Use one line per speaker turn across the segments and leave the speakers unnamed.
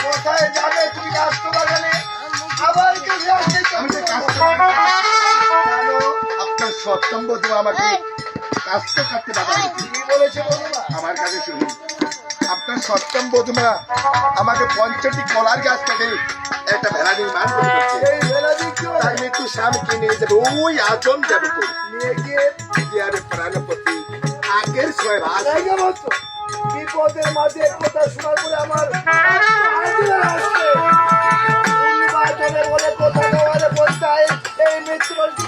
কোথায় যাবে তুমি কাস্ত বাগানে আবার আপনার সপ্তম বধূ আমাকে কাস্ত কাটতে বাধা কি বলেছে আমার কাছে শুনুন আপনার সপ্তম বধূমা আমাকে 50টি কলার গাছ কেটে একটা ভেড়া নির্মাণ করেছে তাই মৃত্যু স্বামীকে নিয়ে যাবে ওই আচম যাবে নিয়ে গিয়ে প্রাণপতি আগের ছয় ভাগ বিপদের মাঝে কথা শোনার পরে আমার বলে কথা দেওয়ালে বলতে এই মৃত্যু বলছি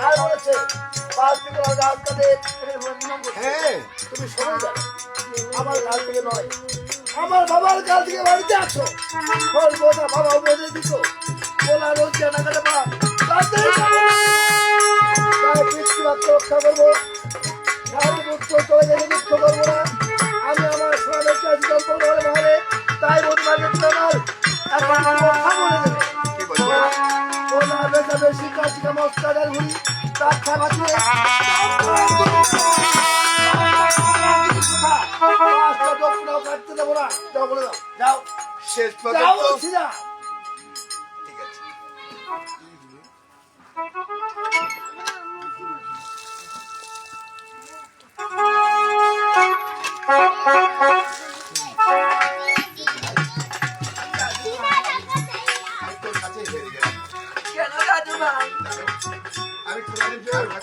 আর বলেছে তুমি সরে যাবে আমার কাল থেকে নয় আমার বাবার কাল থেকে বাড়িতে আছো বলবোটা বাবা বেঁধে দিত বলা রোজ জানাকাটা বা রক্ষা করবো চলে গেলে দুঃখ করবো না আমি আমার সোনাদেরকে আজকাল ভাবে তাই বেশি কাছিকা মস্কাদের ঘুরি তার খাবাতে কাটতে দেবো না যাও বলে দাও যাও শেষ পর্যন্ত ঠিক আছে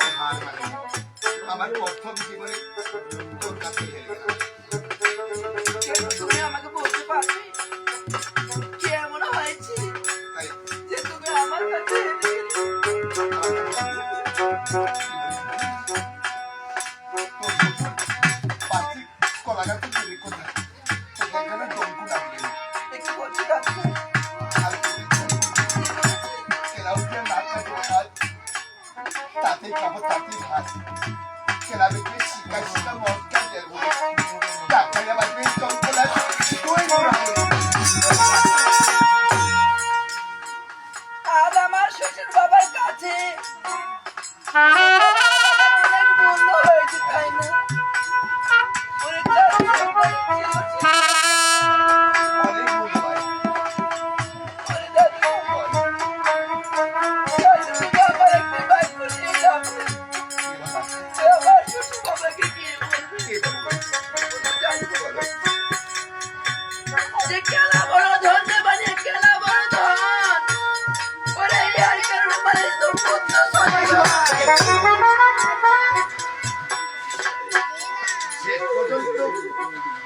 আমি আমার প্রথম জীবনে তোর কাছে হেরে গেলাম
তুমি আমাকে বলতে পারবে কেমন হয়েছে যে তুমি আমার কাছে
কলা গাছে চুরি কোথায় এখানে ডঙ্কু ডাকলেন
একটু বলছি ডাক্তার
তাতেই খাবো তাতেই ভাত কেনাবেকে শিকার শিকার মজটা দেবো ডাক্তার আবার
আজ আমার শ্বশুর বাবার কাছে অনেক বন্ধ হয়েছে তাই না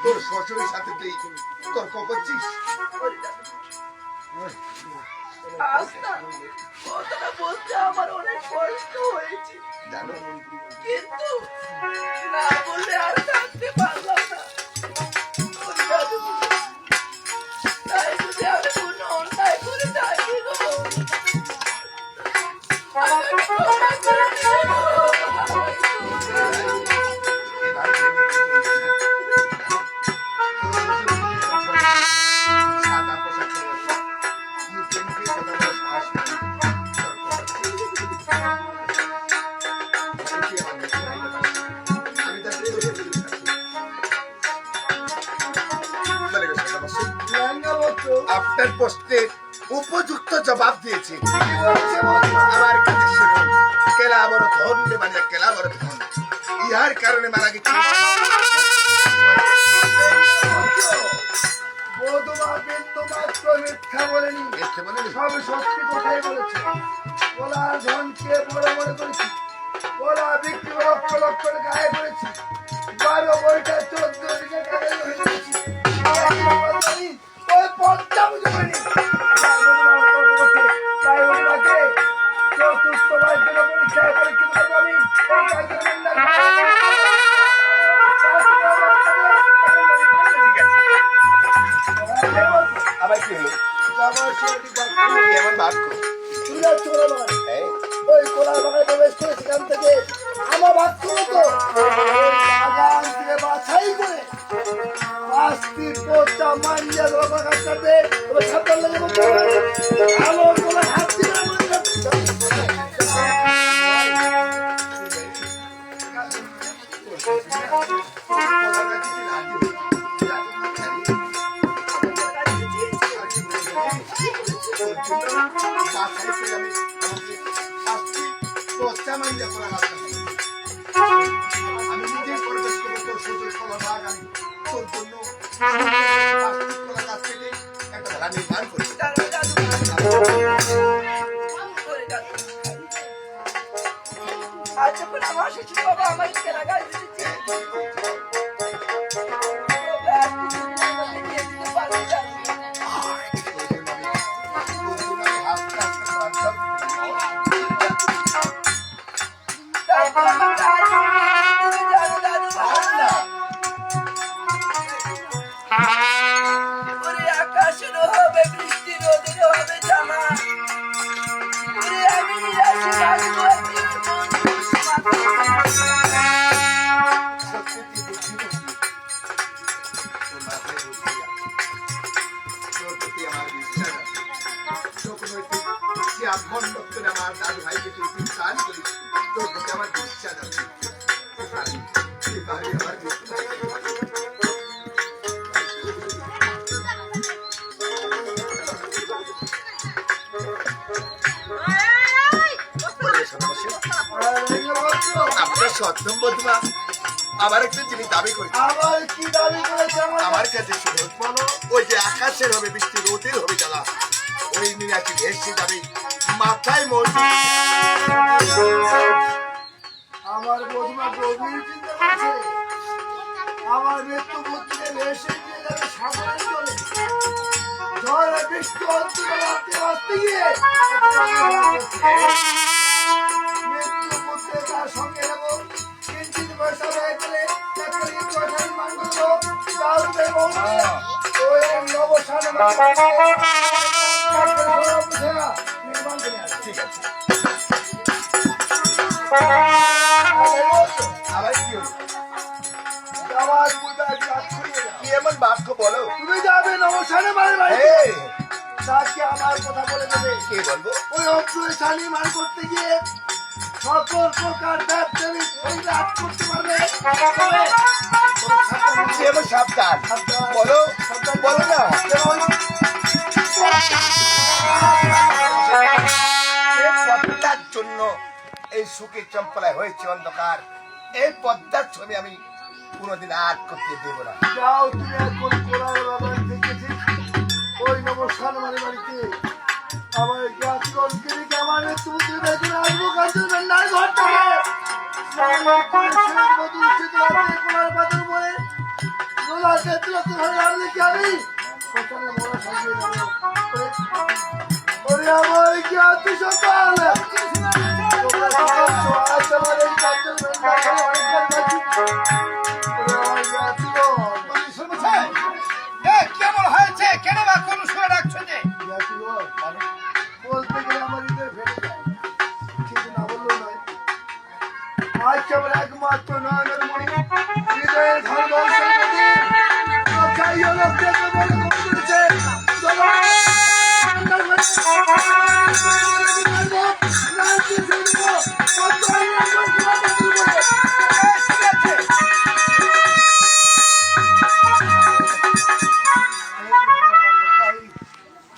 তোর শ্বশুরের সাথে তর্ক করছিস
বলতে আমার অনেক কষ্ট হয়েছে
জানো
কিন্তু না বললে আর থাকতে পারলাম না তাই যদি আমি কোনো অন্যায় করে থাকি
আপনার প্রশ্নের উপযুক্ত জবাব দিয়েছে আমার কাছে শুনুন কেলা বড় ধন মানে কেলা বড় ধন ইহার কারণে মারা গেছে মিথ্যা বলেনি সব সত্যি কথাই বলেছে ওলা ধনকে বড় বড় করেছি ওলা বিক্রি লক্ষ লক্ষ গায়ে করেছি 12 বইটা 14 দিকে কাজে হয়েছি ওই পদ্মা বুঝে পারি তাই ওনাকে চতুর্থ বারের জন্য পরীক্ষায় পরীক্ষিত করবো আমি আবার কি হলো আমার বাক্য ওই কোলার বাগানে প্রবেশ করে সেখান থেকে আমার বাক্য মতো বাগান থেকে বাছাই করে 5টি পোস্টা মাইয়া ধরা কাটতে সাবধান লাগে আমার কোলা হাত দিয়ে তোর জন্য বাসায় ফিরে আমি আমাকে শাস্তি তোরটা মাইন্ডে করা লাগবে আমি নিজে প্রবেশ করবো তোর সুযোগ কলার বাগ আমি তোর জন্য শাস্তি কলার কাছ থেকে একটা ধারা নির্মাণ করবো
দাদু দাদু করে দাদু আজ যখন আমার শ্বশুর বাবা আমার কেনা গাছ দিচ্ছে আকাশের হবে বৃষ্টি রোদের হবে জামা আমি
আমার দাদু ভাইকে তুই কাজ করিস তোর প্রতি আমার বিশ্বাস আছে আমার আপনার সপ্তম বধূমা আবার একটা জিনিস দাবি করেছে
আবার কি দাবি করেছে
আমার কাছে শুধু ওই যে আকাশের হবে বৃষ্টি রোদের হবে জ্বালা ওই মিনাটি ভেসে যাবে মাথায় মরবে
আমার বধুমা গভীর চিন্তা করছে আমার মৃত্যু বুদ্ধিতে ভেসে গিয়ে যাবে সামনে চলে ঝড়ে বৃষ্টি হচ্ছে রাত্রে বাঁচতে গিয়ে মৃত্যু বুদ্ধে তার সঙ্গে নেব কিঞ্চিত পয়সা ব্যয় করে চাকরি পয়সা নির্মাণ করবো তারপরে ওই নবসান নির্মাণ করে আসবে
ঠিক আছে আবার কি হলো
যাওয়ার পূজা কাজ করিয়ে দাও
কি এমন বাক্য বলো
তুমি যাবে নবসানে বাড়ি বাড়ি
এই,
তাকে আমার কথা বলে দেবে
কে বলবো
ওই অপ্রিয় শালী মান করতে গিয়ে সকল প্রকার দেব দেবী রাত করতে পারবে
কি এমন সাবধান বলো বলো না এই পদ্মার জন্য এই সুখের চম্পলায় হয়েছে অন্ধকার এই পদ্মার ছবি আমি কোনোদিন আট করতে দেব না
যাও তুমি এখন কোলার বাবার দেখেছি ওই নবসান বাড়ি বাড়িতে আমার জ্ঞাতিগণকে দেখে আমার তুমি বেতনে আসবো কাজে রান্নার ঘর থেকে কোলার বাদুর বলে নোলা তেতলা তোমার রান্না কি আমি কোথায় মোড়া সাজিয়ে দেবো ওরে আমার জ্ঞাতি সকাল তোমরা কি করছো আজ আমার এই কাজের রান্না অনেকবার কাজ
কেমন হয়েছে কেন বা কোন সুরে ডাকছো যে
বলতে গেলে আমার হৃদয় ভেঙে যায় কিছু না বললেও নয় আজ কেবল একমাত্র নয়নের মণি হৃদয়ের ধর্ম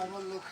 আমার লোক